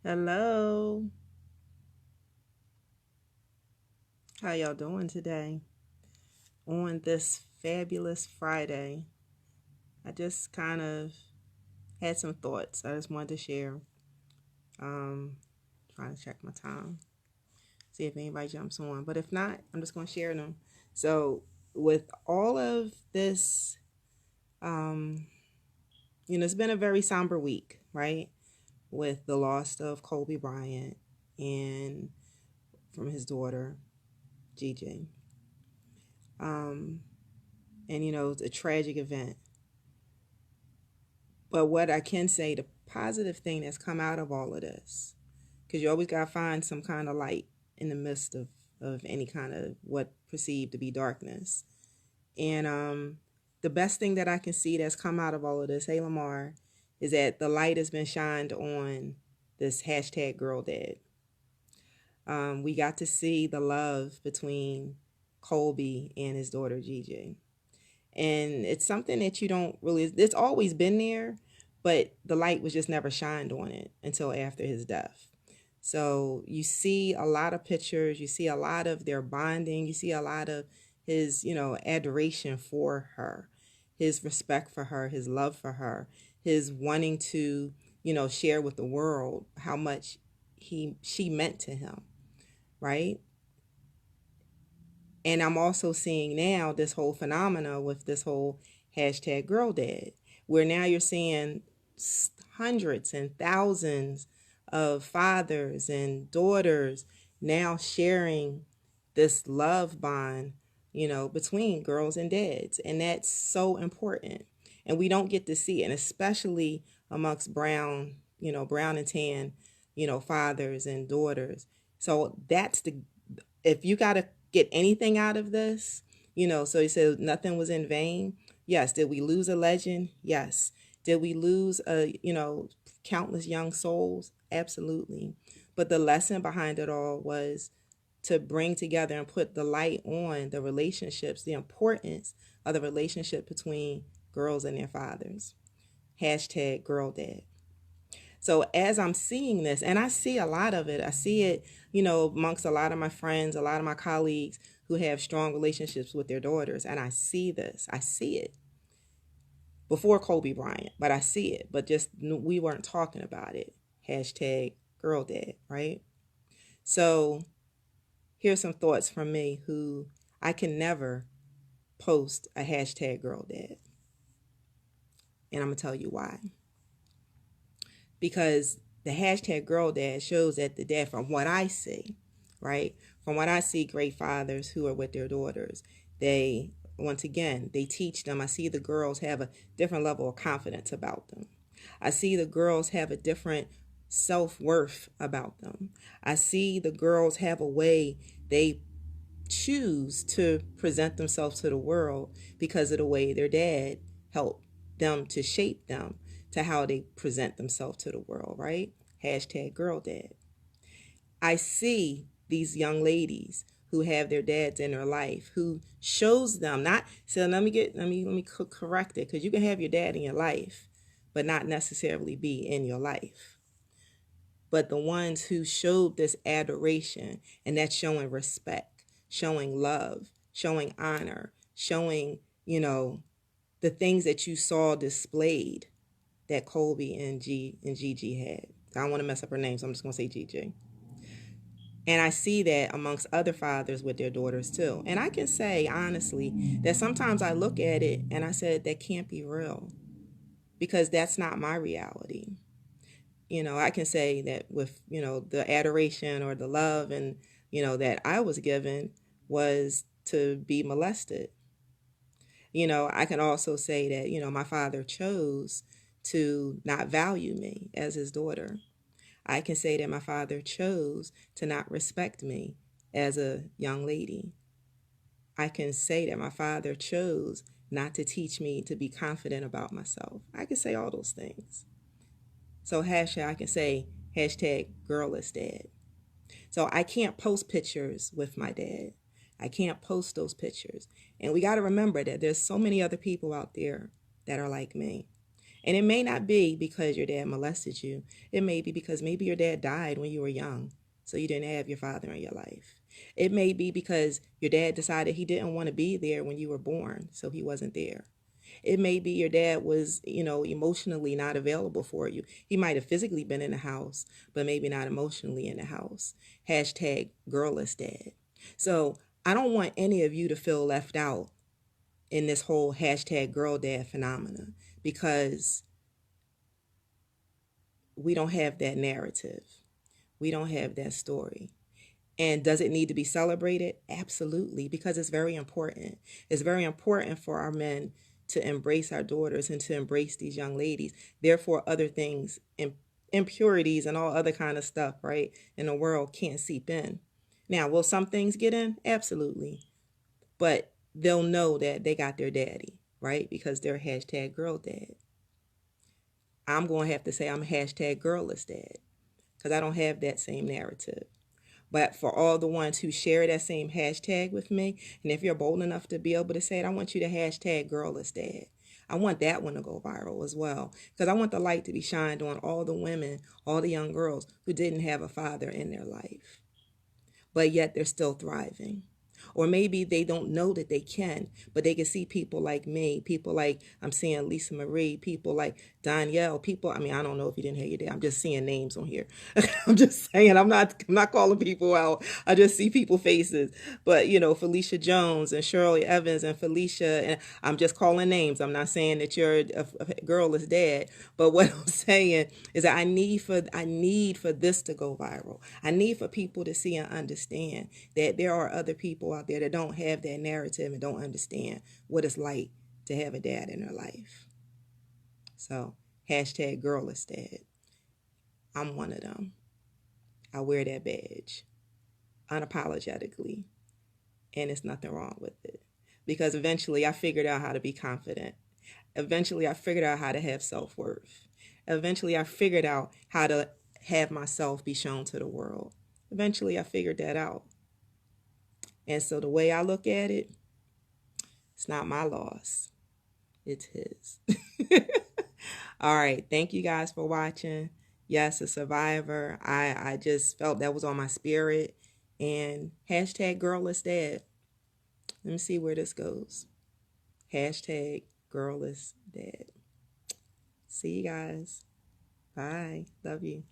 Hello. How y'all doing today? On this fabulous Friday, I just kind of had some thoughts I just wanted to share. Um, Trying to check my time, see if anybody jumps on. But if not, I'm just going to share them. So, with all of this, um, it's been a very somber week, right? With the loss of Kobe Bryant and from his daughter, Gigi. Um, and it's a tragic event. But what I can say, the positive thing that's come out of all of this, because you always got to find some kind of light in the midst of any kind of what perceived to be darkness. And the best thing that I can see that's come out of all of this, hey Lamar, is that the light has been shined on this hashtag girl dad. We got to see the love between Colby and his daughter Gigi. And it's something that you don't really, it's always been there, but the light was just never shined on it until after his death. So you see a lot of pictures, you see a lot of their bonding, you see a lot of his, adoration for her, his respect for her, his love for her, his wanting to, share with the world how much she meant to him, right? And I'm also seeing now this whole phenomena with this whole hashtag girl dad, where now you're seeing hundreds and thousands of fathers and daughters now sharing this love bond, between girls and dads. And that's so important. And we don't get to see it, and especially amongst brown and tan, fathers and daughters. So that's if you got to get anything out of this, so he said nothing was in vain. Yes. Did we lose a legend? Yes. Did we lose countless young souls? Absolutely. But the lesson behind it all was to bring together and put the light on the relationships, the importance of the relationship between girls and their fathers. Hashtag girl dad. So as I'm seeing this, and I see a lot of it, I see it, amongst a lot of my friends, a lot of my colleagues who have strong relationships with their daughters. And I see this, I see it before Kobe Bryant, but I see it, but just we weren't talking about it. Hashtag girl dad, right? So here's some thoughts from me who I can never post a hashtag girl dad. And I'm going to tell you why. Because the hashtag girl dad shows that the dad, from what I see, right? From what I see, great fathers who are with their daughters, they, once again, they teach them. I see the girls have a different level of confidence about them. I see the girls have a different self-worth about them. I see the girls have a way they choose to present themselves to the world because of the way their dad helped them to shape them to how they present themselves to the world, right? Hashtag girl dad. I see these young ladies who have their dads in their life who shows them not, so let me correct it, because you can have your dad in your life but not necessarily be in your life. But the ones who showed this adoration, and that's showing respect, showing love, showing honor, showing, the things that you saw displayed that Colby and Gigi had. I don't want to mess up her name, so I'm just going to say Gigi. And I see that amongst other fathers with their daughters too. And I can say honestly that sometimes I look at it and I said that can't be real, because that's not my reality. I can say that with, the adoration or the love and, that I was given was to be molested. I can also say that, my father chose to not value me as his daughter. I can say that my father chose to not respect me as a young lady. I can say that my father chose not to teach me to be confident about myself. I can say all those things. So I can say hashtag girlless dad. So I can't post pictures with my dad. I can't post those pictures. And we got to remember that there's so many other people out there that are like me. And it may not be because your dad molested you. It may be because maybe your dad died when you were young, so you didn't have your father in your life. It may be because your dad decided he didn't want to be there when you were born, so he wasn't there. It may be your dad was, emotionally not available for you. He might have physically been in the house, but maybe not emotionally in the house. Hashtag girlless dad. So I don't want any of you to feel left out in this whole hashtag girl dad phenomena, because we don't have that narrative. We don't have that story. And does it need to be celebrated? Absolutely, because it's very important. It's very important for our men to embrace our daughters and to embrace these young ladies. Therefore, other things, impurities and all other kind of stuff, right, in the world can't seep in. Now, will some things get in? Absolutely. But they'll know that they got their daddy, right? Because they're hashtag girl dad. I'm going to have to say I'm hashtag girlless dad, because I don't have that same narrative. But for all the ones who share that same hashtag with me, and if you're bold enough to be able to say it, I want you to hashtag girlless dad. I want that one to go viral as well, because I want the light to be shined on all the women, all the young girls who didn't have a father in their life, but yet they're still thriving. Or maybe they don't know that they can, but they can see people like me, people like I'm seeing Lisa Marie, people like Danielle, people, I mean, I don't know if you didn't hear your dad. I'm just seeing names on here. I'm just saying, I'm not calling people out. I just see people faces. But, Felicia Jones and Shirley Evans and Felicia, and I'm just calling names. I'm not saying that you're a girlless dad, but what I'm saying is that I need for this to go viral. I need for people to see and understand that there are other people out there that don't have that narrative and don't understand what it's like to have a dad in their life. So, hashtag girlless dad. I'm one of them. I wear that badge unapologetically, and it's nothing wrong with it, because eventually I figured out how to be confident. Eventually I figured out how to have self-worth. Eventually I figured out how to have myself be shown to the world. Eventually I figured that out. And so the way I look at it, it's not my loss. It's his. All right. Thank you guys for watching. Yes, a survivor. I just felt that was on my spirit. And hashtag girlless dad. Let me see where this goes. Hashtag girlless dad. See you guys. Bye. Love you.